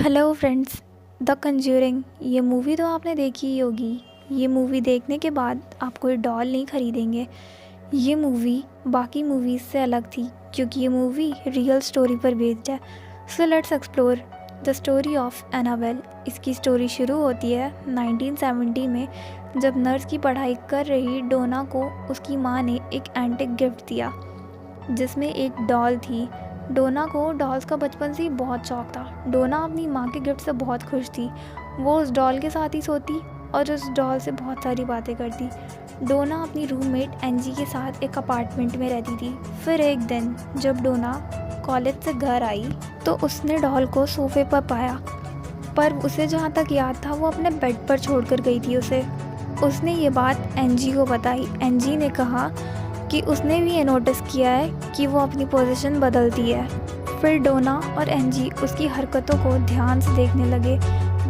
Hello friends. The conjuring ये movie तो आपने देखी ही होगी। ये मूवी देखने के बाद आप कोई डॉल नहीं ख़रीदेंगे। ये मूवी बाकी मूवीज़ से अलग थी क्योंकि ये मूवी रियल स्टोरी पर बेस्ड है। So let's explore the story of Annabelle. इसकी स्टोरी शुरू होती है 1970 में, जब नर्स की पढ़ाई कर रही डोना को उसकी माँ ने एक एंटिक गिफ्ट दिया जिसमें एक डॉल थी। डोना को डॉल्स का बचपन से ही बहुत शौक था। डोना अपनी माँ के गिफ्ट से बहुत खुश थी। वो उस डॉल के साथ ही सोती और उस डॉल से बहुत सारी बातें करती। डोना अपनी रूममेट एंजी के साथ एक अपार्टमेंट में रहती थी। फिर एक दिन जब डोना कॉलेज से घर आई तो उसने डॉल को सोफे पर पाया, पर उसे जहाँ तक याद था वो अपने बेड पर छोड़ कर गई थी उसे। उसने ये बात एंजी को बताई। एंजी ने कहा कि उसने भी ये नोटिस किया है कि वो अपनी पोजीशन बदलती है। फिर डोना और एंजी उसकी हरकतों को ध्यान से देखने लगे।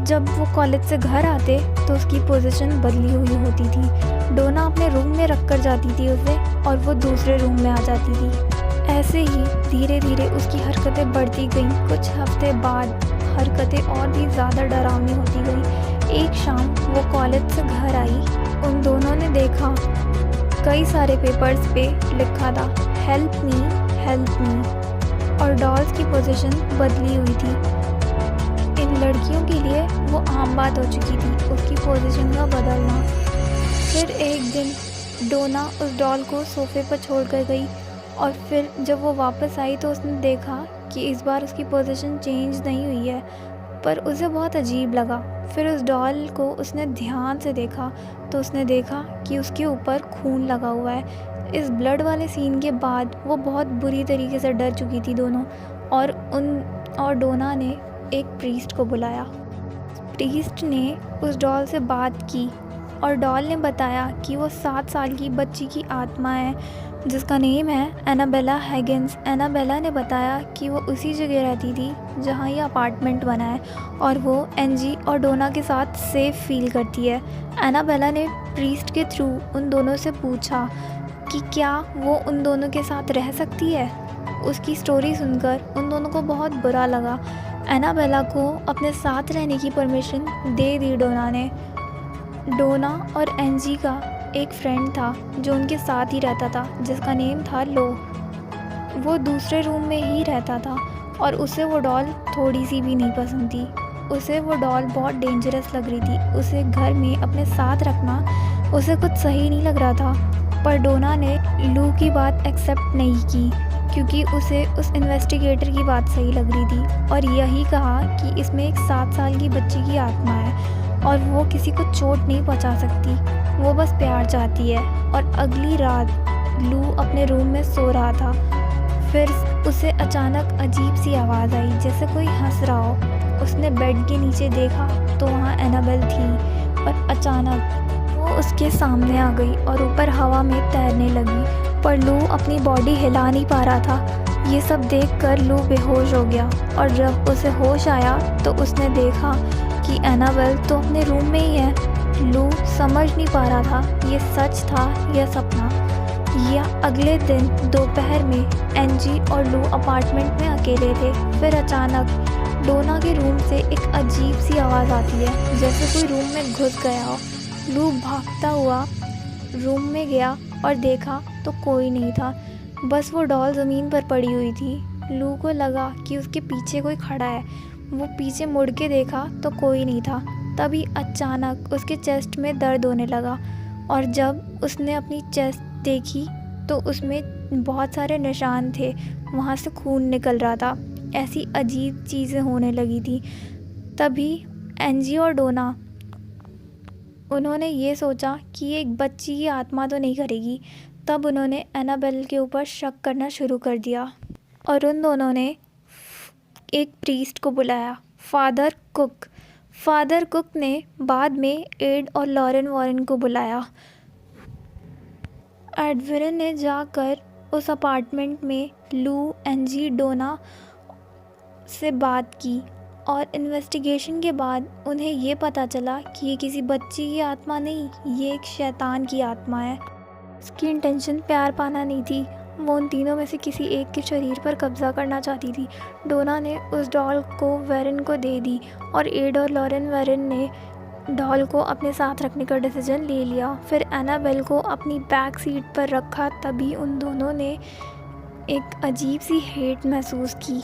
जब वो कॉलेज से घर आते तो उसकी पोजीशन बदली हुई होती थी। डोना अपने रूम में रख कर जाती थी उसे और वो दूसरे रूम में आ जाती थी। ऐसे ही धीरे धीरे उसकी हरकतें बढ़ती गईं। कुछ हफ्ते बाद हरकतें और भी ज़्यादा डरावनी होती गई। एक शाम वो कॉलेज से घर आई। उन दोनों ने देखा कई सारे पेपर्स पे लिखा था हेल्प मी, और डॉल्स की पोजीशन बदली हुई थी। इन लड़कियों के लिए वो आम बात हो चुकी थी उसकी पोजीशन का बदलना। फिर एक दिन डोना उस डॉल को सोफे पर छोड़ कर गई और फिर जब वो वापस आई तो उसने देखा कि इस बार उसकी पोजीशन चेंज नहीं हुई है, पर उसे बहुत अजीब लगा। फिर उस डॉल को उसने ध्यान से देखा तो उसने देखा कि उसके ऊपर खून लगा हुआ है। इस ब्लड वाले सीन के बाद वो बहुत बुरी तरीके से डर चुकी थी दोनों, और डोना ने एक प्रीस्ट को बुलाया। प्रीस्ट ने उस डॉल से बात की और डॉल ने बताया कि वो 7 साल की बच्ची की आत्मा है जिसका नेम है एनाबेला हैगिंस। एनाबेला ने बताया कि वो उसी जगह रहती थी जहाँ ये अपार्टमेंट बना है और वो एंजी और डोना के साथ सेफ फील करती है। एनाबेला ने प्रीस्ट के थ्रू उन दोनों से पूछा कि क्या वो उन दोनों के साथ रह सकती है। उसकी स्टोरी सुनकर उन दोनों को बहुत बुरा लगा। एनाबेला को अपने साथ रहने की परमिशन दे दी डोना ने। डोना और एंजी का एक फ्रेंड था जो उनके साथ ही रहता था जिसका नेम था लो। वो दूसरे रूम में ही रहता था और उसे वो डॉल थोड़ी सी भी नहीं पसंद थी। उसे वो डॉल बहुत डेंजरस लग रही थी। उसे घर में अपने साथ रखना उसे कुछ सही नहीं लग रहा था, पर डोना ने लू की बात एक्सेप्ट नहीं की क्योंकि उसे उस इन्वेस्टिगेटर की बात सही लग रही थी और यही कहा कि इसमें एक 7 साल की बच्ची की आत्मा है और वो किसी को चोट नहीं पहुंचा सकती, वो बस प्यार चाहती है। और अगली रात लू अपने रूम में सो रहा था। फिर उसे अचानक अजीब सी आवाज़ आई जैसे कोई हंस रहा हो। उसने बेड के नीचे देखा तो वहाँ एनाबेल थी और अचानक वो उसके सामने आ गई और ऊपर हवा में तैरने लगी, पर लू अपनी बॉडी हिला नहीं पा रहा था। ये सब देखकर लू बेहोश हो गया और जब उसे होश आया तो उसने देखा कि एनाबेल तो अपने रूम में ही है। लू समझ नहीं पा रहा था ये सच था या सपना। या अगले दिन दोपहर में एंजी और लू अपार्टमेंट में अकेले थे। फिर अचानक डोना के रूम से एक अजीब सी आवाज़ आती है जैसे कोई रूम में घुस गया हो। लू भागता हुआ रूम में गया और देखा तो कोई नहीं था, बस वो डॉल ज़मीन पर पड़ी हुई थी। लू को लगा कि उसके पीछे कोई खड़ा है। वो पीछे मुड़ के देखा तो कोई नहीं था। तभी अचानक उसके चेस्ट में दर्द होने लगा और जब उसने अपनी चेस्ट देखी तो उसमें बहुत सारे निशान थे, वहाँ से खून निकल रहा था। ऐसी अजीब चीज़ें होने लगी थी। तभी एंजी और डोना उन्होंने ये सोचा कि ये एक बच्ची की आत्मा तो नहीं करेगी। तब उन्होंने एनाबेल के ऊपर शक करना शुरू कर दिया और उन दोनों ने एक प्रीस्ट को बुलाया, फादर कुक। फादर कुक ने बाद में एड और लॉरेन वॉरेन को बुलाया। एडविन ने जाकर उस अपार्टमेंट में लू, एंजी, डोना से बात की और इन्वेस्टिगेशन के बाद उन्हें ये पता चला कि ये किसी बच्ची की आत्मा नहीं, ये एक शैतान की आत्मा है। उसकी इंटेंशन प्यार पाना नहीं थी वो उन तीनों में से किसी एक के शरीर पर कब्ज़ा करना चाहती थी। डोना ने उस डॉल को वेरन को दे दी और एड और लॉरेन वेरन ने डॉल को अपने साथ रखने का डिसीजन ले लिया। फिर एनाबेल को अपनी बैक सीट पर रखा। तभी उन दोनों ने एक अजीब सी हेट महसूस की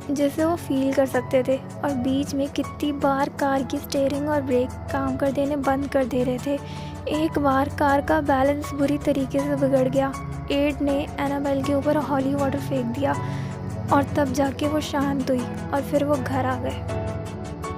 जिसे वो फील कर सकते थे, और बीच में कितनी बार कार की स्टीयरिंग और ब्रेक काम कर देने बंद कर दे रहे थे। एक बार कार का बैलेंस बुरी तरीके से बिगड़ गया। एड ने एनाबेल के ऊपर हॉली वाटर फेंक दिया और तब जाके वो शांत हुई और फिर वो घर आ गए।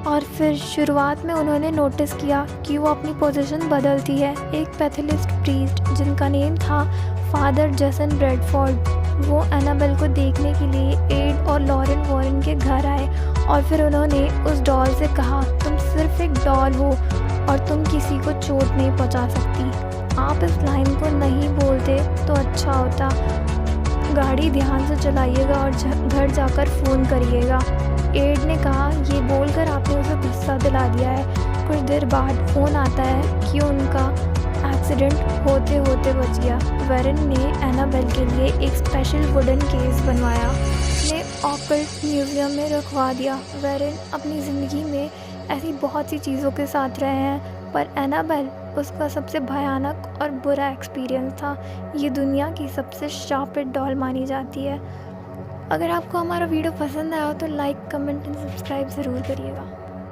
और फिर शुरुआत में उन्होंने नोटिस किया कि वो अपनी पोजीशन बदलती है। एक पैथोलिस्ट प्रीस्ट जिनका नेम था फादर जेसन ब्रेडफोर्ड, वो एनाबेल को देखने के लिए एड और लॉरेन वॉरेन के घर आए और फिर उन्होंने उस डॉल से कहा, तुम सिर्फ एक डॉल हो और तुम किसी को चोट नहीं पहुंचा सकती। आप इस लाइन को नहीं बोलते तो अच्छा होता। गाड़ी ध्यान से चलाइएगा और घर जाकर फ़ोन करिएगा। एड ने कहा, ये बोलकर आपने उसे गुस्सा दिला दिया है। कुछ देर बाद फ़ोन आता है कि उनका एक्सीडेंट होते होते बच गया। वेरन ने एनाबेल के लिए एक स्पेशल वुडन केस बनवाया, ने ऑकल्ट म्यूज़ियम में रखवा दिया। वेरन अपनी ज़िंदगी में ऐसी बहुत सी चीज़ों के साथ रहे हैं, पर एनाबेल उसका सबसे भयानक और बुरा एक्सपीरियंस था। ये दुनिया की सबसे शार्पेस्ट डॉल मानी जाती है। अगर आपको हमारा वीडियो पसंद आया हो तो लाइक, कमेंट एंड सब्सक्राइब ज़रूर करिएगा।